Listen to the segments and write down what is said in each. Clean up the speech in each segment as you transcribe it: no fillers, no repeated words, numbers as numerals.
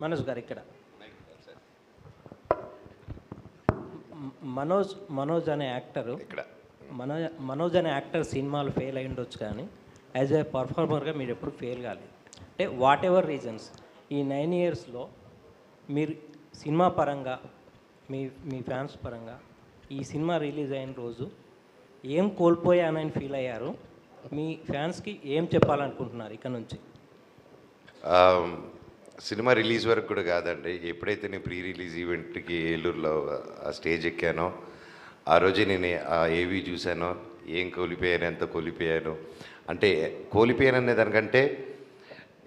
మనోజ్ గారు ఇక్కడ మనోజ్ మనోజ్ అనే యాక్టరు ఇక్కడ మనోజ్ అనే యాక్టర్ సినిమాలు ఫెయిల్ అయి ఉండొచ్చు, కానీ యాజ్ ఏ పర్ఫార్మర్గా మీరు ఎప్పుడు ఫెయిల్ కాలేదు. అంటే వాట్ ఎవర్ రీజన్స్ ఈ 9 ఇయర్స్లో మీరు సినిమా పరంగా మీ మీ ఫ్యాన్స్ పరంగా ఈ సినిమా రిలీజ్ అయిన రోజు ఏం కోల్పోయానని ఫీల్ అయ్యారు, మీ ఫ్యాన్స్కి ఏం చెప్పాలనుకుంటున్నారు ఇక్కడ నుంచి? సినిమా రిలీజ్ వరకు కూడా కాదండి. ఎప్పుడైతే నేను ప్రీ రిలీజ్ ఈవెంట్కి ఏలూరులో ఆ స్టేజ్ ఎక్కానో ఆ రోజే నేను ఆ ఏవి చూశానో ఏం కోల్పోయాను, ఎంత కోల్పోయాను, అంటే కోల్పోయాను అనే దానికంటే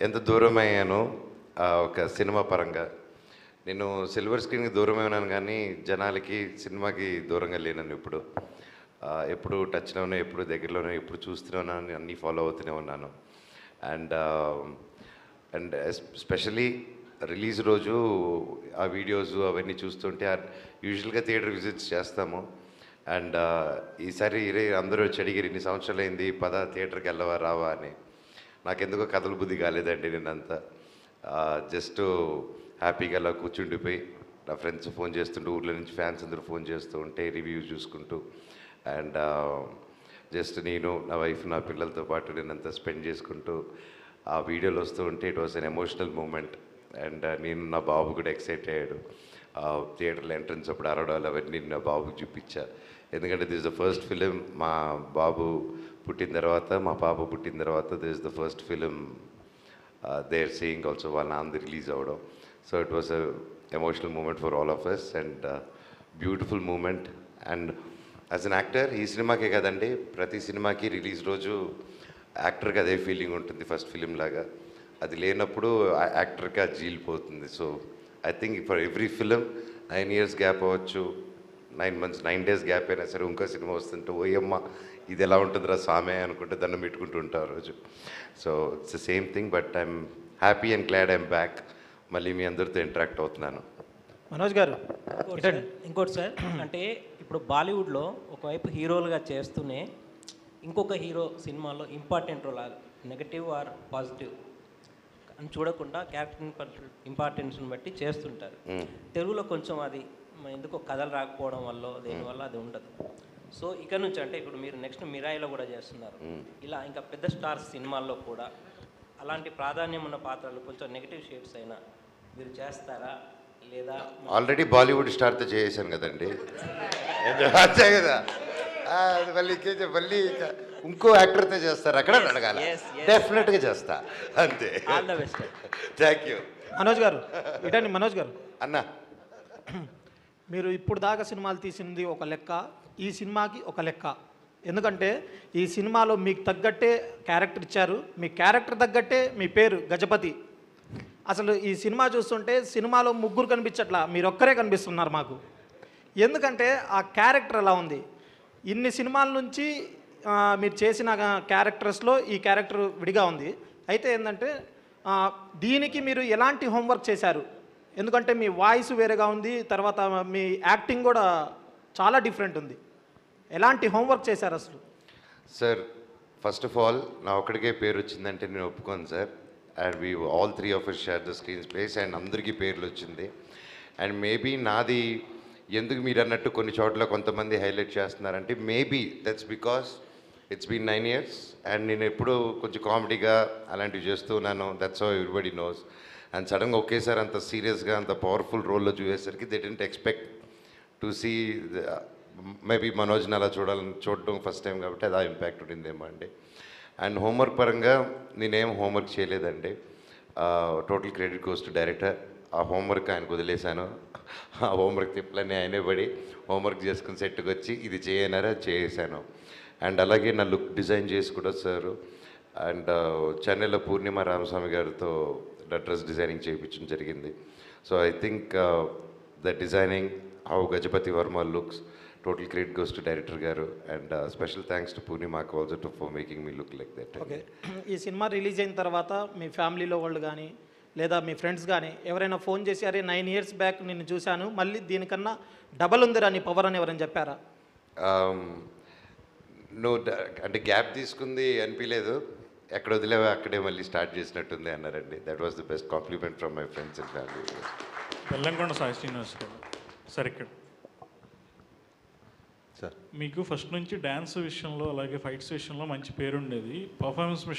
ఎంత దూరం అయ్యాను ఒక సినిమా పరంగా. నేను సిల్వర్ స్క్రీన్కి దూరమైనాను కానీ జనాలకి సినిమాకి దూరంగా లేనని ఎప్పుడు టచ్లోనే, ఎప్పుడు దగ్గరలోనే, ఎప్పుడు చూస్తూనే ఉన్నాను, అన్నీ ఫాలో అవుతూనే ఉన్నాను. అండ్ స్పెషలీ రిలీజ్ రోజు ఆ వీడియోస్ అవన్నీ చూస్తుంటే యూజువల్గా థియేటర్ విజిట్స్ చేస్తాము. అండ్ ఈసారి అందరూ వచ్చి అడిగారు, ఇన్ని సంవత్సరాలు అయింది పద థియేటర్కి వెళ్ళవా రావా అని. నాకెందుకో కథల బుద్ధి కాలేదండి. నేనంతా జస్ట్ హ్యాపీగా అలా కూర్చుండిపోయి నా ఫ్రెండ్స్ ఫోన్ చేస్తుంటూ, ఊర్లో నుంచి ఫ్యాన్స్ అందరూ ఫోన్ చేస్తూ ఉంటే రివ్యూస్ చూసుకుంటూ, అండ్ జస్ట్ నేను నా వైఫ్ నా పిల్లలతో పాటు నేనంతా స్పెండ్ చేసుకుంటూ ఆ వీడియోలు వస్తూ ఉంటే it was an emotional moment. And నేను నా బాబు కూడా ఎక్సైట్ అయ్యాడు. థియేటర్లో ఎంట్రన్స్ అప్పుడు అరవడాలు అవన్నీ నా బాబుకి చూపించా. ఎందుకంటే దిస్ ద ఫస్ట్ ఫిలిం మా బాబు పుట్టిన తర్వాత, మా పాప పుట్టిన తర్వాత this the first film they are seeing also, వాళ్ళ నాన్న రిలీజ్ అవ్వడం. So it was a emotional moment for all of us and beautiful moment. And as an actor ఈ సినిమాకే కదండి, ప్రతి సినిమాకి రిలీజ్ రోజు యాక్టర్కి అదే ఫీలింగ్ ఉంటుంది ఫస్ట్ ఫిలిం లాగా. అది లేనప్పుడు యాక్టర్కి అది జీలిపోతుంది. So I think for every film 9 years gap అవ్వచ్చు, 9 months 9 days గ్యాప్ అయినా సరే ఇంకో సినిమా వస్తుంటే ఓయమ్మ ఇది ఎలా ఉంటుందిరా సామే అనుకుంటే దండం పెట్టుకుంటూ ఉంటారు రోజు. So it's the same thing, but I'm happy and glad I'm back. మళ్ళీ మీ అందరితో ఇంటరాక్ట్ అవుతున్నాను. మనోజ్ గారు ఇంకోటి సార్, అంటే ఇప్పుడు బాలీవుడ్లో ఒకవైపు హీరోలుగా చేస్తూనే ఇంకొక హీరో సినిమాలో important role, negative or positive అని చూడకుండా క్యారెక్టర్ ఇంపార్టెన్స్ని బట్టి చేస్తుంటారు. తెలుగులో కొంచెం అది ఎందుకో కథలు రాకపోవడం వల్ల దేనివల్ల అది ఉండదు. సో ఇక్కడ నుంచి అంటే ఇప్పుడు మీరు నెక్స్ట్ మిరాయిలో కూడా చేస్తున్నారు, ఇలా ఇంకా పెద్ద స్టార్స్ సినిమాల్లో కూడా అలాంటి ప్రాధాన్యం ఉన్న పాత్రలు కొంచెం నెగటివ్ షేడ్స్ అయినా మీరు చేస్తారా లేదా? ఆల్రెడీ బాలీవుడ్ స్టార్తో చేసాను కదండి, అంతే కదా. మళ్ళీ ఇంకో యాక్టర్తో చేస్తారు అక్కడ అడగాలి, డెఫినెట్గా చేస్తా, అంతే. All the best. Thank you. Manoj గారు ఇటండి. మనోజ్ గారు అన్నా, మీరు ఇప్పుడు దాకా సినిమాలు తీసింది ఒక లెక్క, ఈ సినిమాకి ఒక లెక్క. ఎందుకంటే ఈ సినిమాలో మీకు తగ్గట్టే క్యారెక్టర్ ఇచ్చారు, మీ క్యారెక్టర్ తగ్గట్టే మీ పేరు గజపతి. అసలు ఈ సినిమా చూస్తుంటే సినిమాలో ముగ్గురు కనిపించట్లా, మీరు ఒక్కరే కనిపిస్తున్నారు మాకు. ఎందుకంటే ఆ క్యారెక్టర్ ఎలా ఉంది, ఇన్ని సినిమాల నుంచి మీరు చేసిన క్యారెక్టర్స్లో ఈ క్యారెక్టర్ విడిగా ఉంది. అయితే ఏంటంటే దీనికి మీరు ఎలాంటి హోంవర్క్ చేశారు? ఎందుకంటే మీ వాయిస్ వేరేగా ఉంది, తర్వాత మీ యాక్టింగ్ కూడా చాలా డిఫరెంట్ ఉంది. ఎలాంటి హోంవర్క్ చేశారు అసలు? సార్ ఫస్ట్ ఆఫ్ ఆల్ నా ఒక్కడికే పేరు వచ్చిందంటే నేను ఒప్పుకోను sir. And we all 3 of us share the screen space and అందరికీ పేర్లు వచ్చింది. అండ్ మేబీ నాది ఎందుకు మీరు అన్నట్టు కొన్ని చోట్ల కొంతమంది హైలైట్ చేస్తున్నారంటే maybe that's because it's been 9 years and నేను ఎప్పుడూ కొంచెం కామెడీగా అలాంటివి చేస్తూ ఉన్నాను. That's how everybody knows. And సడన్గా ఒకేసారి అంత సీరియస్గా అంత పవర్ఫుల్ రోల్లో చూసేసరికి they didn't expect to see maybe మనోజ్ని అలా చూడడం ఫస్ట్ టైం కాబట్టి అది ఇంపాక్ట్ ఉండిందేమో అండి. అండ్ హోంవర్క్ పరంగా నేనేం హోంవర్క్ చేయలేదండి. Total credit goes to director. ఆ హోంవర్క్ ఆయనకు వదిలేశాను. ఆ హోంవర్క్ తిప్పలన్నీ ఆయనే పడి హోంవర్క్ చేసుకుని సెట్కి వచ్చి ఇది చేయనారా చేసాను. అండ్ అలాగే నా లుక్ డిజైన్ చేసి కూడా సార్. అండ్ చెన్నైలో పూర్ణిమ రామస్వామి గారితో డ్రెస్ డిజైనింగ్ చేయించడం జరిగింది. So I think the designing how Gajapati Varma looks, total credit goes to director garu. And special thanks to Purnima also for making me look like that. Okay, ఈ cinema release అయిన తర్వాత మీ ఫ్యామిలీలో వాళ్ళు కానీ లేదా మీ ఫ్రెండ్స్ కానీ ఎవరైనా ఫోన్ చేసి అరే 9 years బ్యాక్ నిన్ను చూశాను, మళ్ళీ దీనికన్నా డబల్ ఉందిరా నీ పవర్ అని ఎవరైనా చెప్పారా? నువ్వు అంటే గ్యాప్ తీసుకుంది అనిపించలేదు. ఎక్కడ వదిలేవా అక్కడే మళ్ళీ స్టార్ట్ చేసినట్టుంది అన్నారండి. That was the best compliment from my friends and family. Bellamkonda Sai Srinivas గారు సార్, ఇక్కడ సార్ మీకు ఫస్ట్ నుంచి డ్యాన్స్ విషయంలో అలాగే ఫైట్స్ విషయంలో మంచి పేరు ఉండేది. పర్ఫార్మెన్స్